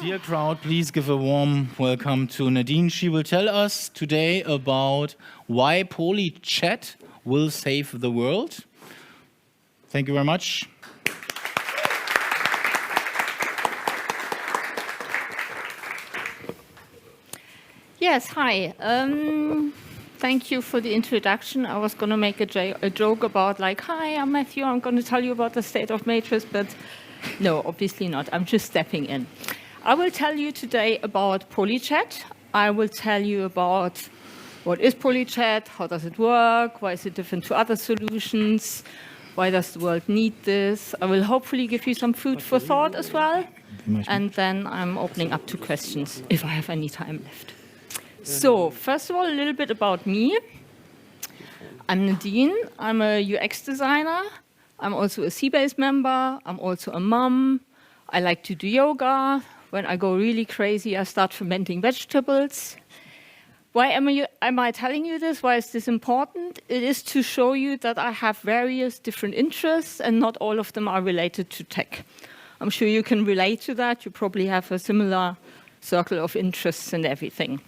Dear crowd, please give a warm welcome to Nadine. She will tell us today about why Polychat will save the world. Thank you very much. Yes, hi. Thank you for the introduction. I was going to make a joke about like, hi, I'm Matthew, I'm going to tell you about the state of matrix, but no, obviously not. I'm just stepping in. I will tell you today about Polychat. I will tell you about what is Polychat, how does it work, why is it different to other solutions, why does the world need this. I will hopefully give you some food for thought as well, and then I'm opening up to questions if I have any time left. So, first of all, a little bit about me. I'm Nadine. I'm a UX designer. I'm also a Seabase member. I'm also a mom. I like to do yoga. When I go really crazy, I start fermenting vegetables. Why am I telling you this? Why is this important? It is to show you that I have various different interests, and not all of them are related to tech. I'm sure you can relate to that. You probably have a similar circle of interests and everything.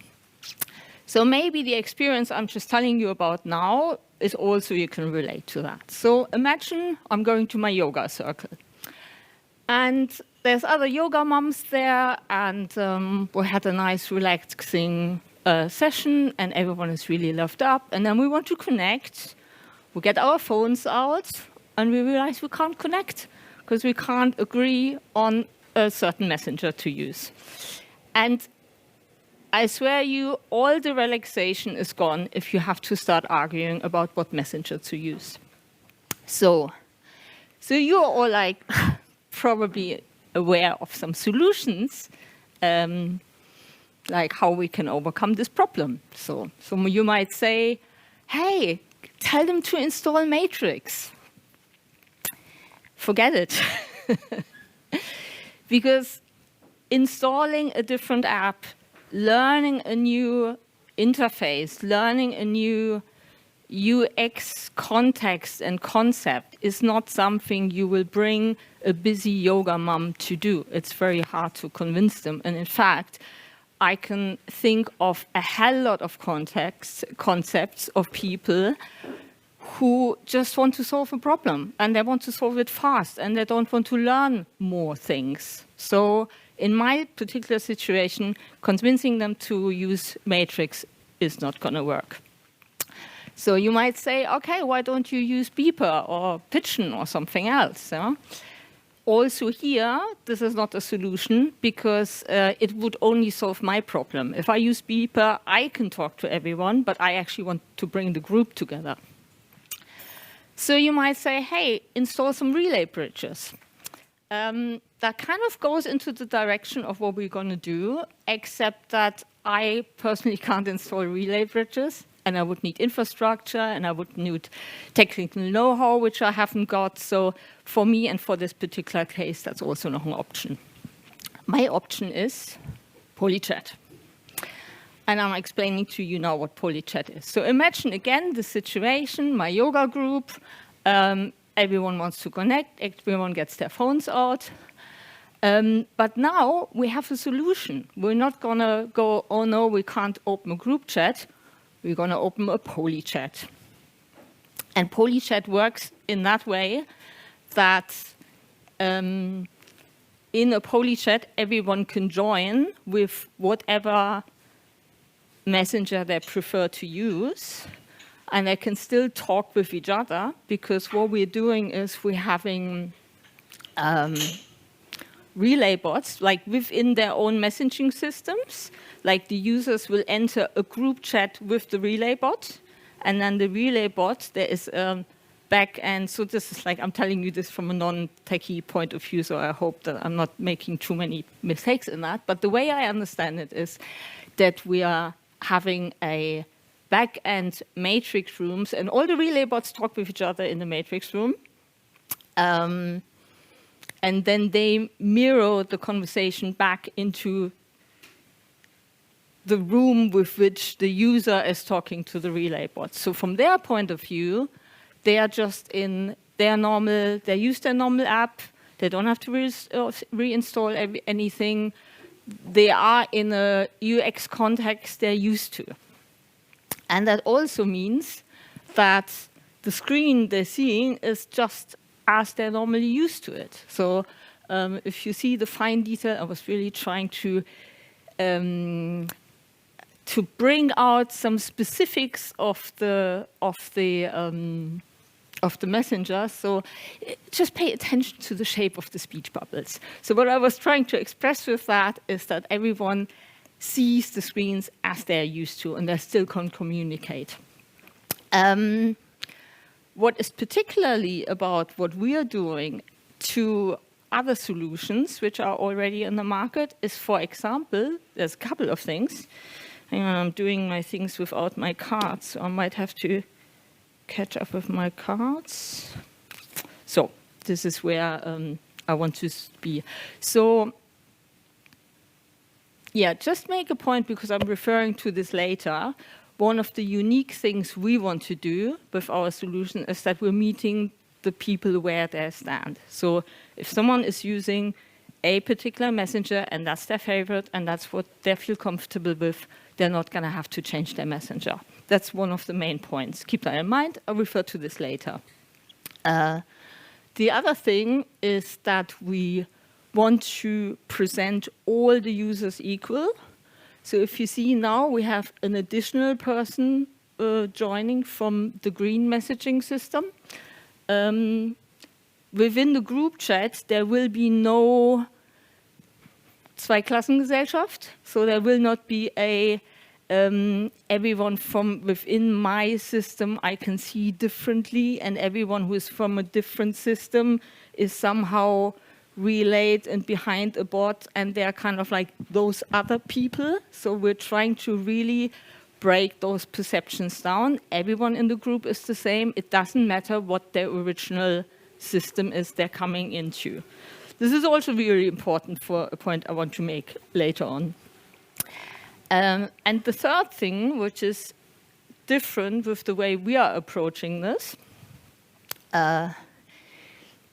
So maybe the experience I'm just telling you about now is also you can relate to that. So imagine I'm going to my yoga circle. And there's other yoga moms there, and we had a nice relaxing session, and everyone is really loved up. And then we want to connect. We get our phones out, and we realize we can't connect because we can't agree on a certain messenger to use. And I swear you, all the relaxation is gone if you have to start arguing about what messenger to use. So you're all like probably aware of some solutions, like how we can overcome this problem. So you might say, hey, tell them to install Matrix. Forget it. Because installing a different app, learning a new interface, learning a new UX context and concept is not something you will bring a busy yoga mom to do. It's very hard to convince them. And in fact, I can think of a hell lot of concepts of people who just want to solve a problem, and they want to solve it fast, and they don't want to learn more things. So in my particular situation, convincing them to use Matrix is not going to work. So you might say, okay, why don't you use Beeper or Pigeon or something else? Yeah? Also here, this is not a solution because it would only solve my problem. If I use Beeper, I can talk to everyone, but I actually want to bring the group together. So you might say, hey, install some relay bridges. That kind of goes into the direction of what we're going to do, except that I personally can't install relay bridges, and I would need infrastructure, and I would need technical know-how, which I haven't got. So for me and for this particular case, that's also not an option. My option is Polychat. And I'm explaining to you now what Polychat is. So imagine again the situation, my yoga group, everyone wants to connect, everyone gets their phones out. But now we have a solution. We're not going to go, oh no, we can't open a group chat. We're going to open a Polychat. And Polychat works in that way that in a Polychat, everyone can join with whatever messenger they prefer to use. And they can still talk with each other, because what we're doing is we're having relay bots, like within their own messaging systems. Like the users will enter a group chat with the relay bot, and then the relay bot, there is a back end. So this is like, I'm telling you this from a non-techie point of view, so I hope that I'm not making too many mistakes in that. But the way I understand it is that we are having a back-end matrix rooms, and all the relay bots talk with each other in the matrix room. And then they mirror the conversation back into the room with which the user is talking to the relay bot. So from their point of view, they are just in their normal, they use their normal app, they don't have to reinstall anything. they are in a UX context they're used to. And that also means that the screen they're seeing is just as they're normally used to it. So if you see the fine detail, I was really trying to bring out some specifics of the messenger. So just pay attention to the shape of the speech bubbles. So what I was trying to express with that is that everyone sees the screens as they're used to, and they still can communicate. What is particularly about what we are doing to other solutions which are already in the market is, for example, there's a couple of things. Hang on, I'm doing my things without my cards, so I might have to catch up with my cards. So this is where I want to be. So yeah, just make a point, because I'm referring to this later. One of the unique things we want to do with our solution is that we're meeting the people where they stand. So if someone is using a particular messenger and that's their favorite and that's what they feel comfortable with, they're not going to have to change their messenger. That's one of the main points. Keep that in mind. I'll refer to this later. The other thing is that we want to present all the users equal. So if you see now, we have an additional person joining from the green messaging system. Within the group chat, there will be no Zweiklassengesellschaft. So there will not be a everyone from within my system I can see differently, and everyone who is from a different system is somehow relayed and behind a bot, and they're kind of like those other people. So we're trying to really break those perceptions down. Everyone in the group is the same. It doesn't matter what their original system is they're coming into. This is also really important for a point I want to make later on. And the third thing, which is different with the way we are approaching this,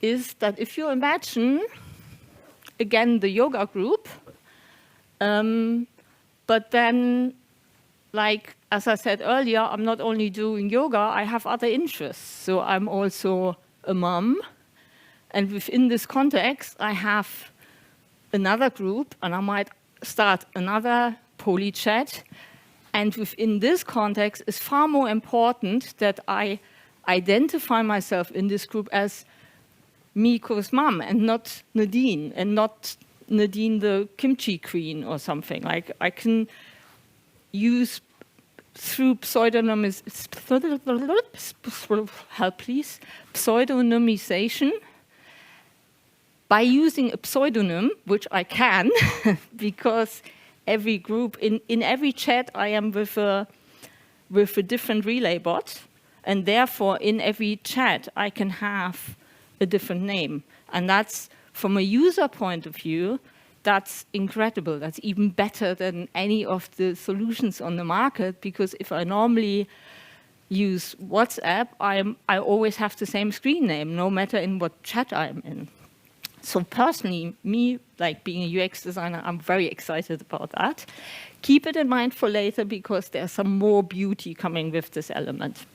is that if you imagine, again, the yoga group, but then, like, as I said earlier, I'm not only doing yoga, I have other interests. So I'm also a mom, and within this context, I have another group, and I might start another Polychat, and within this context, it's far more important that I identify myself in this group as Miko's mom and not Nadine, and not Nadine the kimchi queen or something. Like, I can use through pseudonymization, by using a pseudonym, which I can, because every group, in every chat, I am with a different relay bot, and therefore in every chat I can have a different name. And that's, from a user point of view, that's incredible. That's even better than any of the solutions on the market, because if I normally use WhatsApp, I always have the same screen name, no matter in what chat I'm in. So personally, me, like being a UX designer, I'm very excited about that. Keep it in mind for later, because there's some more beauty coming with this element.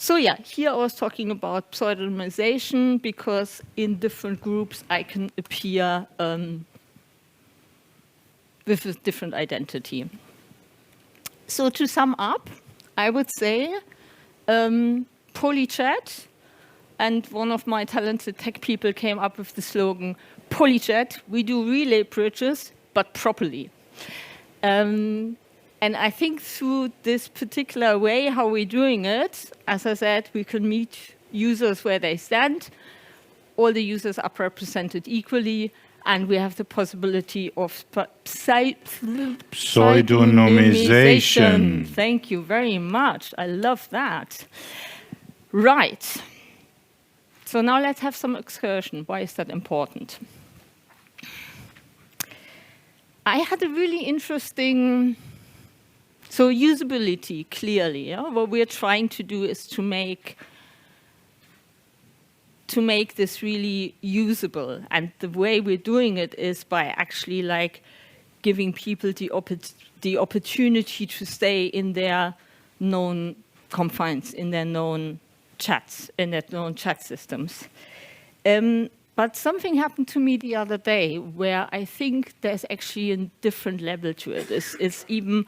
So yeah, here I was talking about pseudonymization, because in different groups I can appear with a different identity. So to sum up, I would say Polychat, and one of my talented tech people came up with the slogan, Polychat, we do relay bridges, but properly. And I think through this particular way, how we're doing it, as I said, we can meet users where they stand. All the users are represented equally, and we have the possibility of pseudonymization. Thank you very much. I love that. Right. So now let's have some excursion. Why is that important? I had a really interesting... So usability, clearly, yeah? What we're trying to do is to make to make this really usable. And the way we're doing it is by actually like giving people the opportunity to stay in their known confines, in their known chats, in their known chat systems. But something happened to me the other day where I think there's actually a different level to it. It's even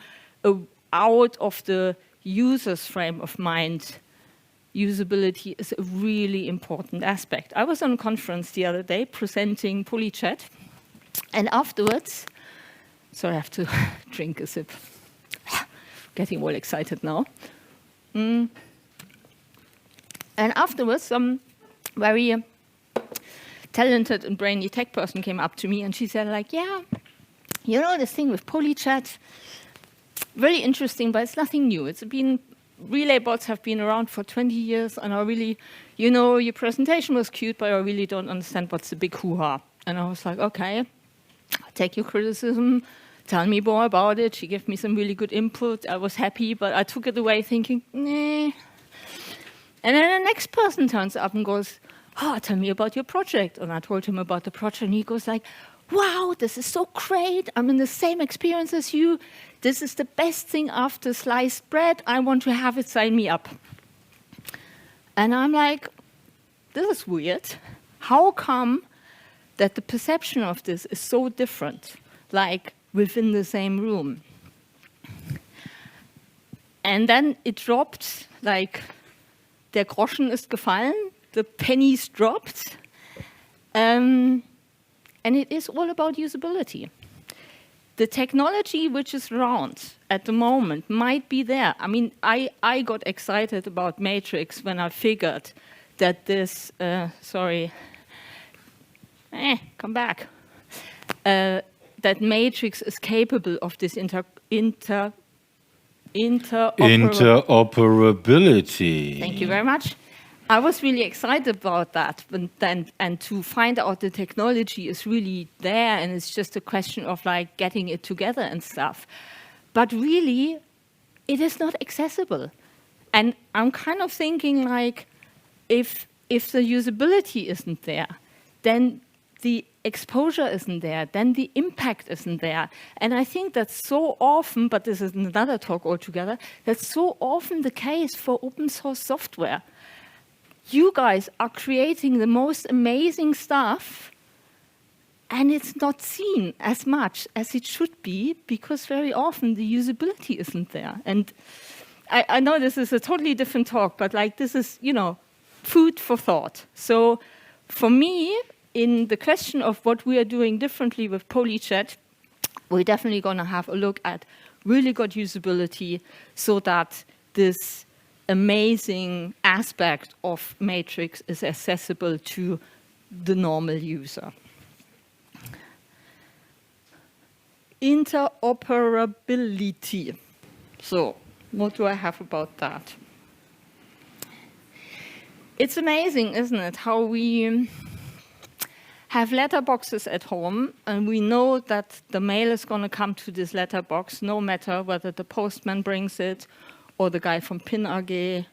out of the user's frame of mind. Usability is a really important aspect. I was on a conference the other day presenting Polychat, and afterwards, sorry, I have to drink a sip. Getting all excited now. And afterwards, some very talented and brainy tech person came up to me and she said like, yeah, you know, this thing with Polychat, really interesting, but it's nothing new. It's been, relay bots have been around for 20 years and I really, you know, your presentation was cute, but I really don't understand what's the big hoo-ha. And I was like, okay, I'll take your criticism, tell me more about it. She gave me some really good input. I was happy, but I took it away thinking, nah. And then the next person turns up and goes, oh, tell me about your project. And I told him about the project, and he goes like, wow, this is so great. I'm in the same experience as you. This is the best thing after sliced bread. I want to have it, sign me up. And I'm like, this is weird. How come that the perception of this is so different, like within the same room? And then it dropped, like, der Groschen ist gefallen, the pennies dropped, and it is all about usability. The technology which is around at the moment might be there. I mean, I got excited about Matrix when I figured that this, come back, that Matrix is capable of this Interoperability. Thank you very much. I was really excited about that, and to find out the technology is really there, and it's just a question of like getting it together and stuff. But really, it is not accessible. And I'm kind of thinking like, if the usability isn't there, then the exposure isn't there, then the impact isn't there. And I think that's so often, but this is another talk altogether, that's so often the case for open source software. You guys are creating the most amazing stuff, and it's not seen as much as it should be because very often the usability isn't there. And I know this is a totally different talk, but like this is, you know, food for thought. So for me, in the question of what we are doing differently with Polychat, we're definitely going to have a look at really good usability so that this amazing aspect of Matrix is accessible to the normal user. Interoperability. So, what do I have about that? It's amazing, isn't it, how we have letterboxes at home, and we know that the mail is going to come to this letterbox, no matter whether the postman brings it or the guy from PIN AG.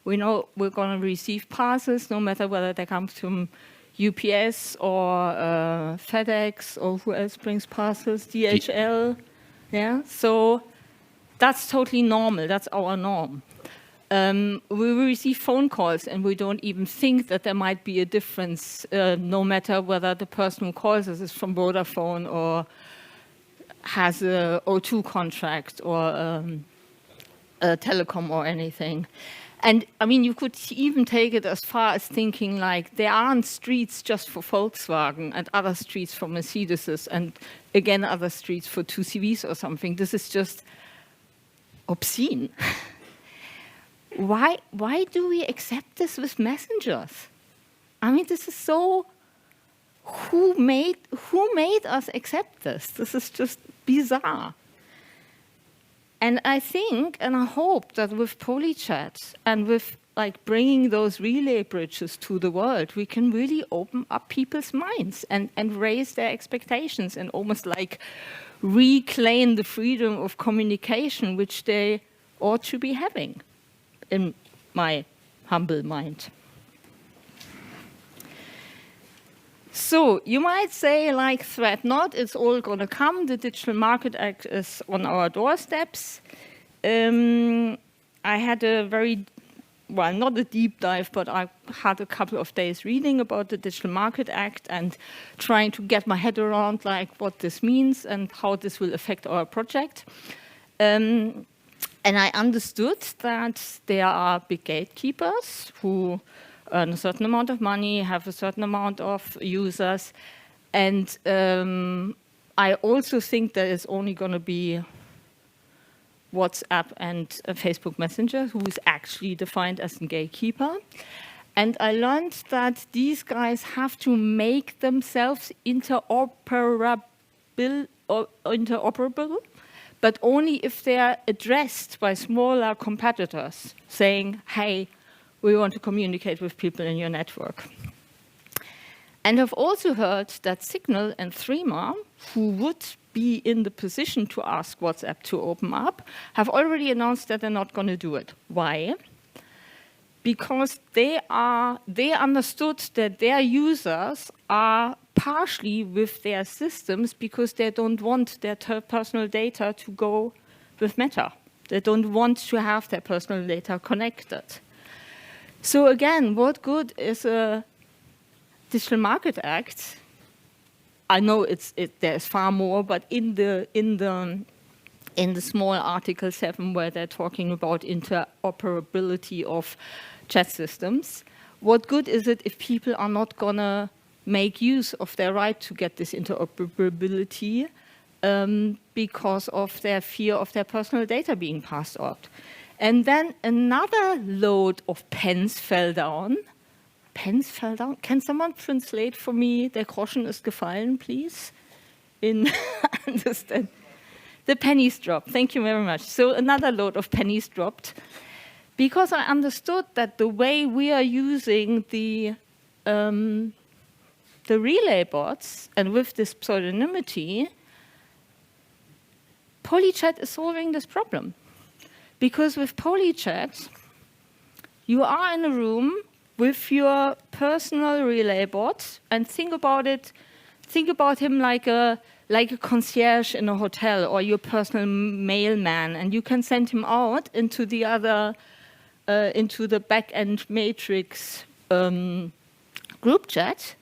We know we're going to receive parcels, no matter whether they come from UPS or FedEx, or who else brings parcels, DHL. Yeah, so that's totally normal. That's our norm. We receive phone calls, and we don't even think that there might be a difference, no matter whether the person who calls us is from Vodafone or has a O2 contract or a telecom or anything. And I mean, you could even take it as far as thinking like there aren't streets just for Volkswagen and other streets for Mercedes and again other streets for 2CVs or something. This is just obscene. Why do we accept this with messengers? I mean, this is so. Who made us accept this? This is just bizarre. And I think, and I hope that with Polychat and with like bringing those relay bridges to the world, we can really open up people's minds and raise their expectations and almost like reclaim the freedom of communication which they ought to be having, in my humble mind. So you might say, like, threat not, it's all going to come. The Digital Market Act is on our doorsteps. I had a very, well, not a deep dive, but I had a couple of days reading about the Digital Market Act and trying to get my head around, like, what this means and how this will affect our project. And I understood that there are big gatekeepers who earn a certain amount of money, have a certain amount of users. And I also think there is only going to be WhatsApp and Facebook Messenger, who is actually defined as a gatekeeper. And I learned that these guys have to make themselves interoperable, but only if they're addressed by smaller competitors, saying, hey, we want to communicate with people in your network. And I've also heard that Signal and Threema, who would be in the position to ask WhatsApp to open up, have already announced that they're not going to do it. Why? Because they understood that their users are partially with their systems because they don't want their personal data to go with Meta. They don't want to have their personal data connected. So again, what good is a Digital Market Act? I know there's far more, but in the small Article 7 where they're talking about interoperability of chat systems, what good is it if people are not gonna make use of their right to get this interoperability because of their fear of their personal data being passed out? And then another load of pens fell down. Pens fell down? Can someone translate for me, der Groschen ist gefallen, please? In understand. The pennies dropped. Thank you very much. So another load of pennies dropped. Because I understood that the way we are using the relay bots, and with this pseudonymity, Polychat is solving this problem. Because with Polychat, you are in a room with your personal relay bot, and think about him like a concierge in a hotel or your personal mailman, and you can send him out into the other, into the back-end matrix group chat.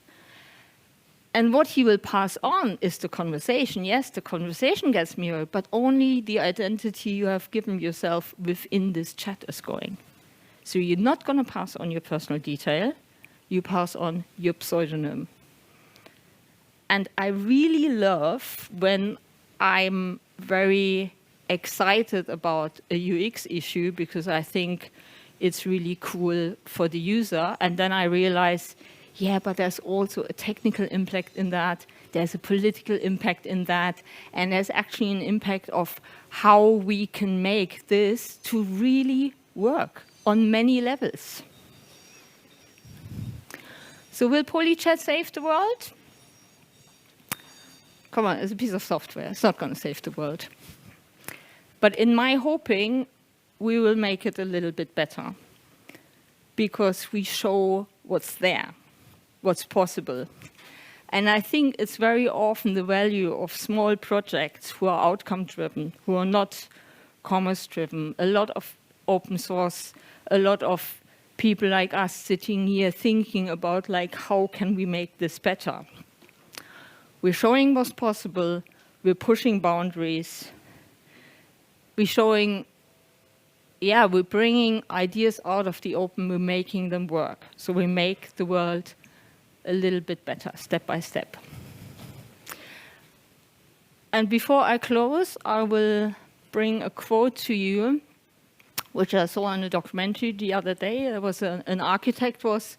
And what he will pass on is the conversation. Yes, the conversation gets mirrored, but only the identity you have given yourself within this chat is going. So you're not going to pass on your personal detail, you pass on your pseudonym. And I really love when I'm very excited about a UX issue because I think it's really cool for the user. And then I realize, yeah, but there's also a technical impact in that. There's a political impact in that. And there's actually an impact of how we can make this to really work on many levels. So will Polychat save the world? Come on, it's a piece of software. It's not going to save the world. But in my hoping, we will make it a little bit better because we show what's there, what's possible. And I think it's very often the value of small projects who are outcome-driven, who are not commerce-driven, a lot of open source, a lot of people like us sitting here thinking about, like, how can we make this better? We're showing what's possible, we're pushing boundaries, we're showing, yeah, we're bringing ideas out of the open, we're making them work. So we make the world a little bit better, step by step. And before I close, I will bring a quote to you, which I saw in a documentary the other day. There was an architect was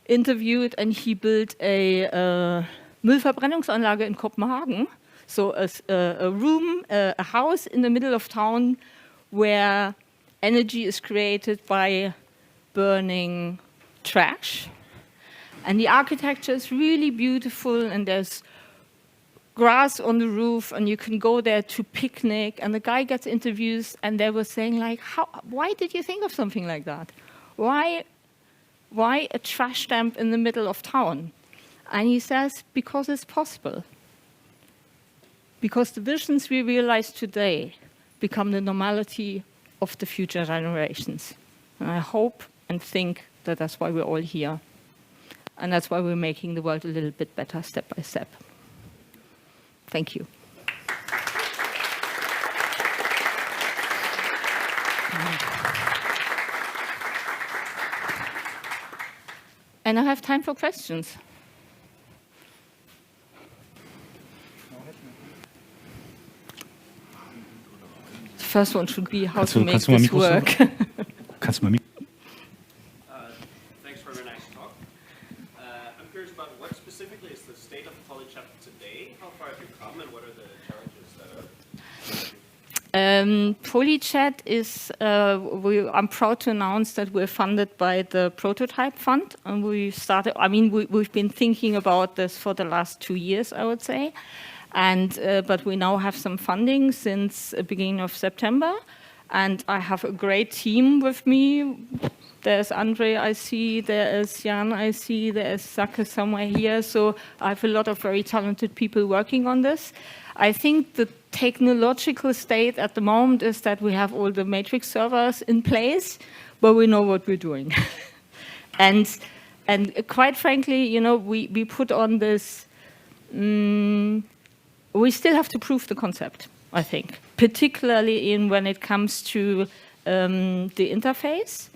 interviewed, and he built a Müllverbrennungsanlage in Copenhagen. So a room, a house in the middle of town where energy is created by burning trash. And the architecture is really beautiful, and there's grass on the roof, and you can go there to picnic. And the guy gets interviewed, and they were saying, like, why did you think of something like that? Why a trash dump in the middle of town? And he says, because it's possible. Because the visions we realize today become the normality of the future generations. And I hope and think that that's why we're all here. And that's why we're making the world a little bit better step by step. Thank you. And I have time for questions. The first one should be how to make this work. Kannst du mal Thanks for a nice talk. I'm curious about what specifically is the state of Polychat today? How far have you come, and what are the challenges that are? Polychat is, I'm proud to announce that we're funded by the Prototype Fund. And we've been thinking about this for the last 2 years, I would say. But we now have some funding since the beginning of September. And I have a great team with me. There's Andre, I see. There is Jan, I see. There is Sake somewhere here. So I have a lot of very talented people working on this. I think the technological state at the moment is that we have all the matrix servers in place, but we know what we're doing. and quite frankly, you know, we put on this, we still have to prove the concept, I think, particularly when it comes to the interface.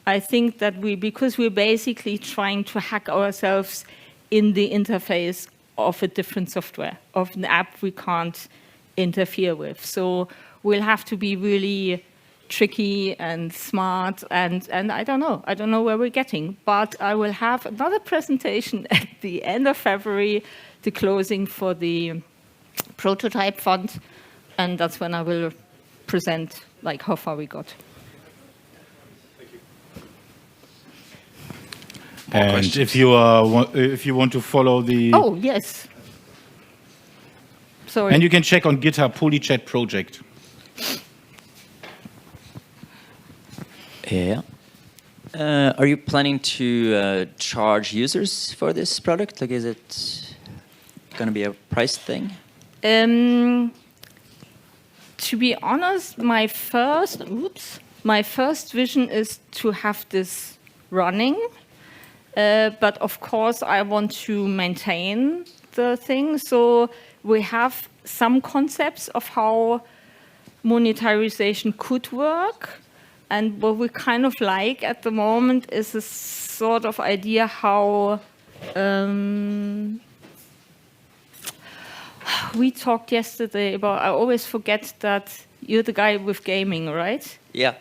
I think that because we're basically trying to hack ourselves in the interface of a different software, of an app we can't interfere with. So we'll have to be really tricky and smart, and I don't know where we're getting. But I will have another presentation at the end of February, the closing for the Prototype Fund, and that's when I will present like how far we got. And if you want to follow the... Oh, yes. Sorry. And you can check on GitHub, Polychat project. Yeah. Are you planning to charge users for this product? Like, is it going to be a price thing? To be honest, my first vision is to have this running. But of course, I want to maintain the thing. So we have some concepts of how monetization could work. And what we kind of like at the moment is a sort of idea how we talked yesterday about, I always forget that you're the guy with gaming, right? Yeah.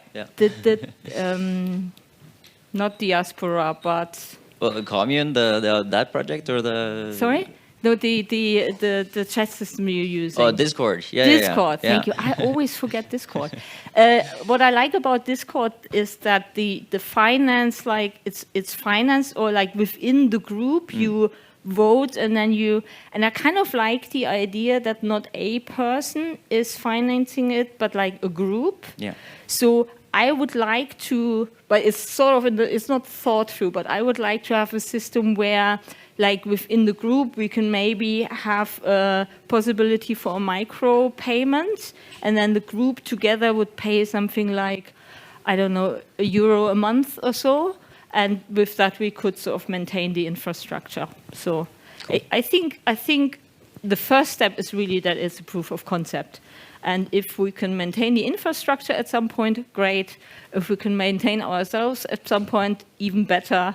Not diaspora, but... Well, the commune, that project, or the... Sorry? No, the chat system you're using. Oh, Discord. Yeah, Discord, yeah. thank you. I always forget Discord. What I like about Discord is that the finance, like it's finance, or like within the group you vote, and then and I kind of like the idea that not a person is financing it, but like a group. Yeah. So I would like to, but it's sort of it's not thought through, but I would like to have a system where, like within the group, we can maybe have a possibility for a micro payment, and then the group together would pay something like, I don't know, €1 a month or so, and with that we could sort of maintain the infrastructure. So cool. I think the first step is really that it's a proof of concept. And if we can maintain the infrastructure at some point, great. If we can maintain ourselves at some point, even better.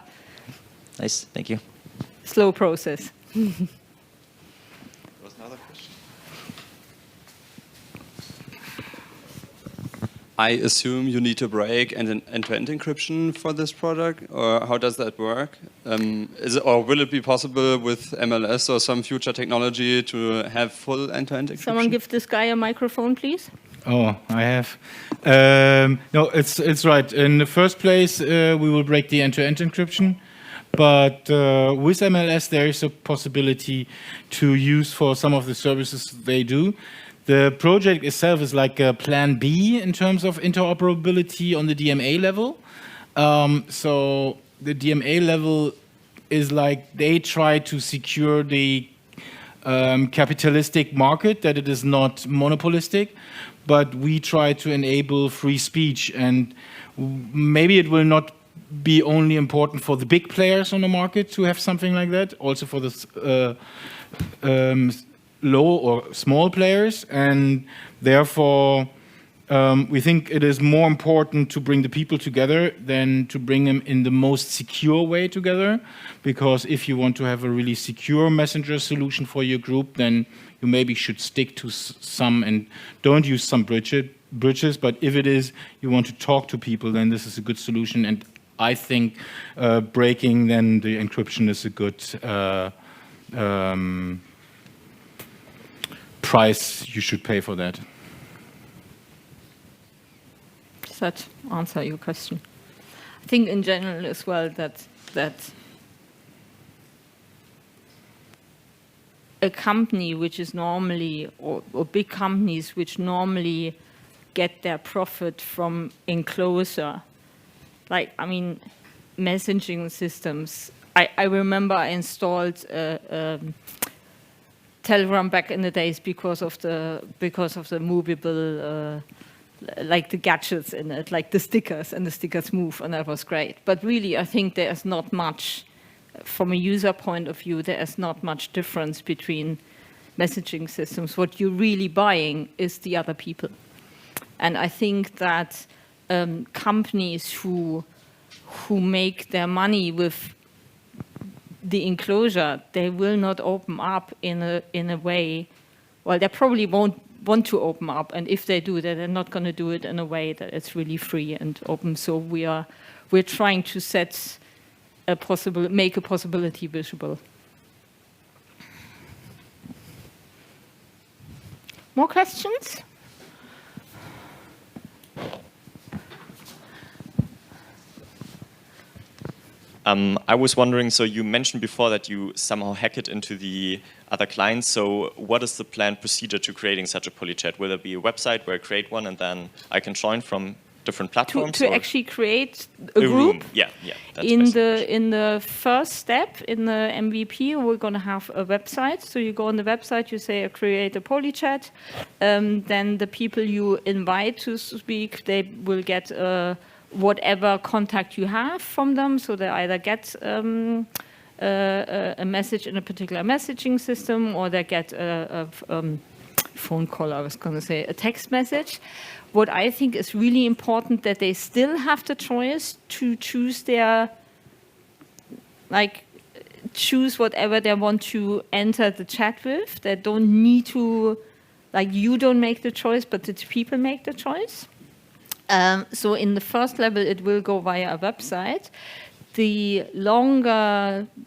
Nice, thank you. Slow process. There was another question. I assume you need to break an end-to-end encryption for this product, or how does that work? Or will it be possible with MLS or some future technology to have full end-to-end encryption? Someone give this guy a microphone, please. Oh, I have. No, it's right. In the first place, we will break the end-to-end encryption. But with MLS, there is a possibility to use for some of the services they do. The project itself is like a plan B in terms of interoperability on the DMA level. So the DMA level is like they try to secure the capitalistic market, that it is not monopolistic, but we try to enable free speech. And maybe it will not be only important for the big players on the market to have something like that, also for the low or small players. And therefore, we think it is more important to bring the people together than to bring them in the most secure way together. Because if you want to have a really secure messenger solution for your group, then you maybe should stick to some and don't use some bridges. But if it is, you want to talk to people, then this is a good solution. And I think breaking then the encryption is a good price you should pay for that. Does that answer your question? I think in general as well that a company which is normally, or big companies which normally get their profit from enclosure, like, I mean, messaging systems. I remember I installed Telegram back in the days because of the movable, like the gadgets in it, like the stickers, and the stickers move, and that was great. But really, I think there is not much, from a user point of view, there is not much difference between messaging systems. What you're really buying is the other people. And I think that companies who make their money with the enclosure, they will not open up in a way, well, they probably won't want to open up, and if they do, they're not going to do it in a way that it's really free and open. So we're trying to make a possibility visible. More questions? I was wondering, so you mentioned before that you somehow hack it into the other clients. So what is the planned procedure to creating such a Polychat? Will there be a website where I create one and then I can join from different platforms? To actually create a group? Yeah. That's In the first step, in the MVP, we're going to have a website. So you go on the website, you say create a Polychat. Then the people you invite to speak, they will get whatever contact you have from them. So they either get a message in a particular messaging system, or they get a phone call, I was going to say, a text message. What I think is really important, that they still have the choice to choose choose whatever they want to enter the chat with. They don't need to, you don't make the choice, but the people make the choice. So in the first level, it will go via a website. The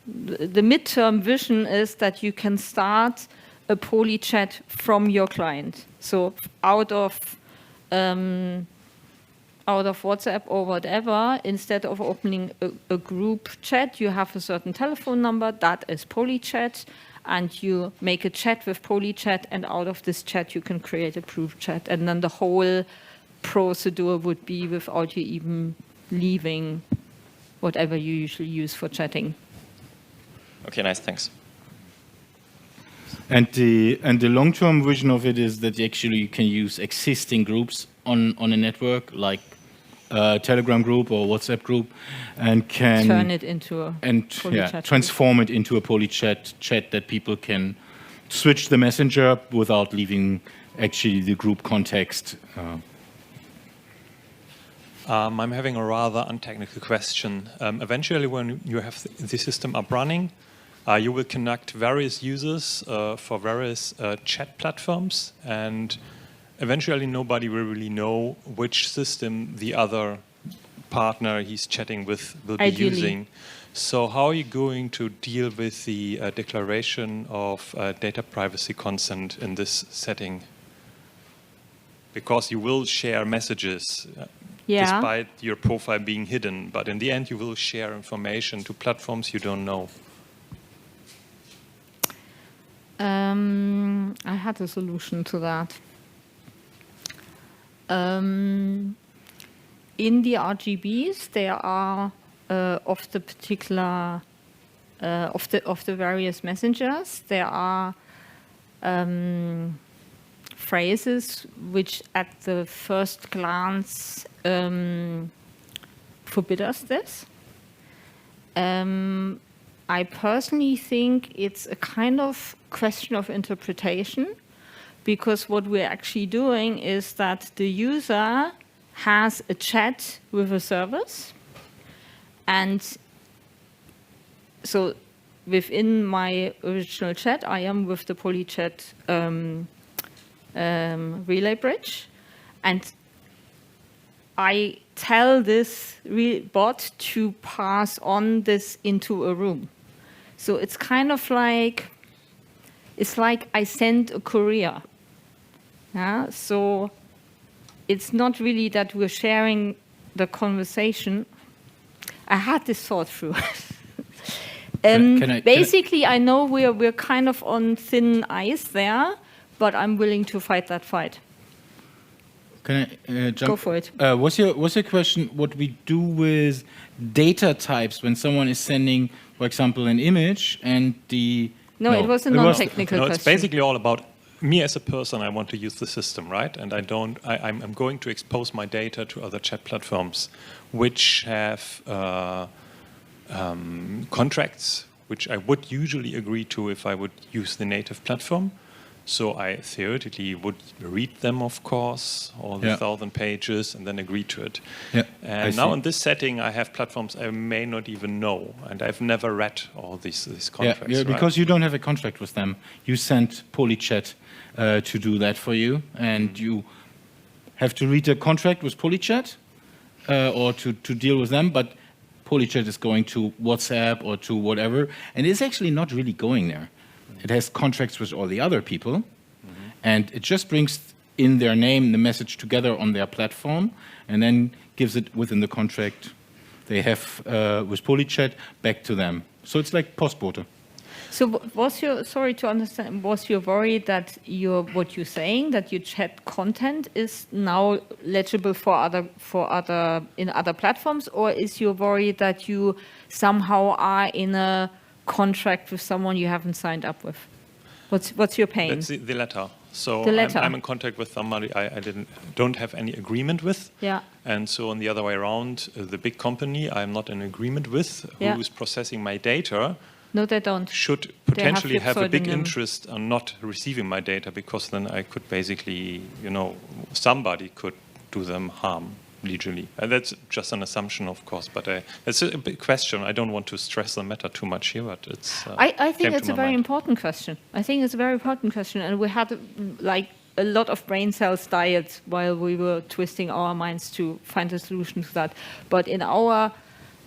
midterm vision is that you can start a Polychat from your client. So out of WhatsApp or whatever, instead of opening a group chat, you have a certain telephone number, that is Polychat, and you make a chat with Polychat, and out of this chat you can create a proof chat. And then the whole procedure would be without you even leaving whatever you usually use for chatting. Okay, nice, thanks. And the long-term vision of it is that actually you can use existing groups on a network, like a Telegram group or WhatsApp group, and can turn it into a Polychat transform it into a Polychat chat that people can switch the messenger without leaving actually the group context. I'm having a rather untechnical question. Eventually, when you have the system up running, you will connect various users for various chat platforms, and eventually nobody will really know which system the other partner he's chatting with will be using. So how are you going to deal with the declaration of data privacy consent in this setting? Because you will share messages despite your profile being hidden, but in the end you will share information to platforms you don't know. I had a solution to that. In the RGBs, there are of the particular of the various messengers. There are phrases which, at the first glance, forbid us this. I personally think it's a kind of question of interpretation, because what we're actually doing is that the user has a chat with a service, and so within my original chat, I am with the Polychat relay bridge, and I tell this bot to pass on this into a room. So it's kind of like, it's like I send a courier. Yeah? So it's not really that we're sharing the conversation. I had this thought through. Basically, I know we're kind of on thin ice there, but I'm willing to fight that fight. Can I jump? Go for it. Was your question what we do with data types when someone is sending, for example, an image and the... No, it was a non-technical question. It's basically all about me as a person. I want to use the system, right? And I'm going to expose my data to other chat platforms which have contracts which I would usually agree to if I would use the native platform. So I theoretically would read them, of course, all the 1,000 pages, and then agree to it. Yeah, and now in this setting, I have platforms I may not even know, and I've never read all these contracts. Yeah, because you don't have a contract with them. You send Polychat to do that for you, and you have to read a contract with Polychat or to deal with them, but Polychat is going to WhatsApp or to whatever, and it's actually not really going there. It has contracts with all the other people, and it just brings in their name the message together on their platform, and then gives it within the contract they have with Polychat back to them. So it's like postbote. So was your, sorry to understand, was your worry that what you're saying, that your chat content is now legible in other platforms, or is your worry that you somehow are in a contract with someone you haven't signed up with? What's your pain? That's the latter. So the latter. I'm in contact with somebody I don't have any agreement with. Yeah. And so on the other way around, the big company I'm not in agreement with, who is processing my data, no, they don't. Should potentially have a big interest on not receiving my data, because then I could basically, somebody could do them harm legally. And that's just an assumption, of course, but it's a big question. I don't want to stress the matter too much here, but it's... I think it's a very important question. I think it's a very important question, and we had a lot of brain cells died while we were twisting our minds to find a solution to that. But in our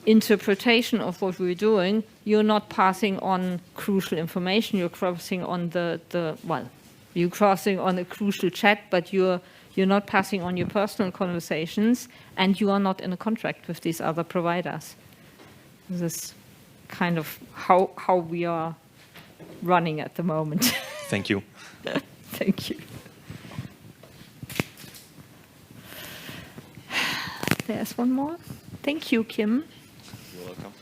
interpretation of what we're doing, you're not passing on crucial information. You're crossing on you're crossing on a crucial chat, but you're not passing on your personal conversations, and you are not in a contract with these other providers. This is kind of how we are running at the moment. Thank you. Thank you. There's one more. Thank you, Kim. You're welcome.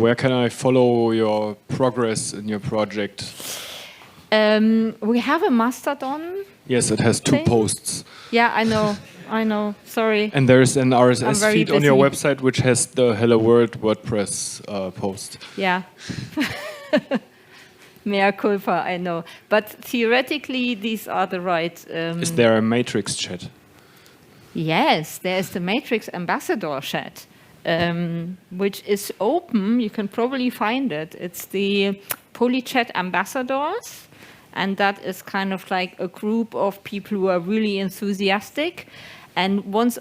Where can I follow your progress in your project? We have a Mastodon. Yes, it has 2 posts. Yeah, I know. Sorry. And there's an RSS feed on your busy. website which has the Hello World WordPress post. Yeah. Mea culpa, I know. But theoretically, these are the right... Is there a matrix chat? Yes, there's the Matrix Ambassador chat, which is open. You can probably find it. It's the Polychat ambassadors, and that is kind of like a group of people who are really enthusiastic. And once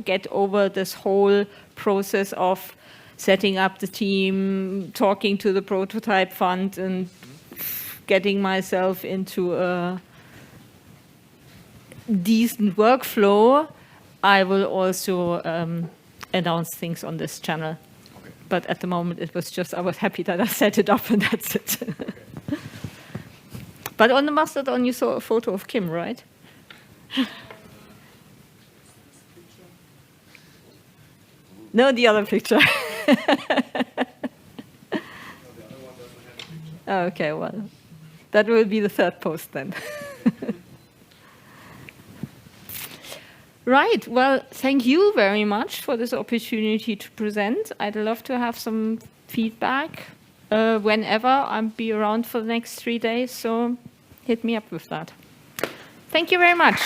get over this whole process of setting up the team, talking to the prototype fund, and getting myself into a decent workflow, I will also announce things on this channel. Okay. But at the moment, I was happy that I set it up, and that's it. Okay. But on the Mastodon, you saw a photo of Kim, right? No, the other picture. Okay, well, that will be the third post then. Right, well, thank you very much for this opportunity to present. I'd love to have some feedback whenever. I'll be around for the next 3 days, so hit me up with that. Thank you very much.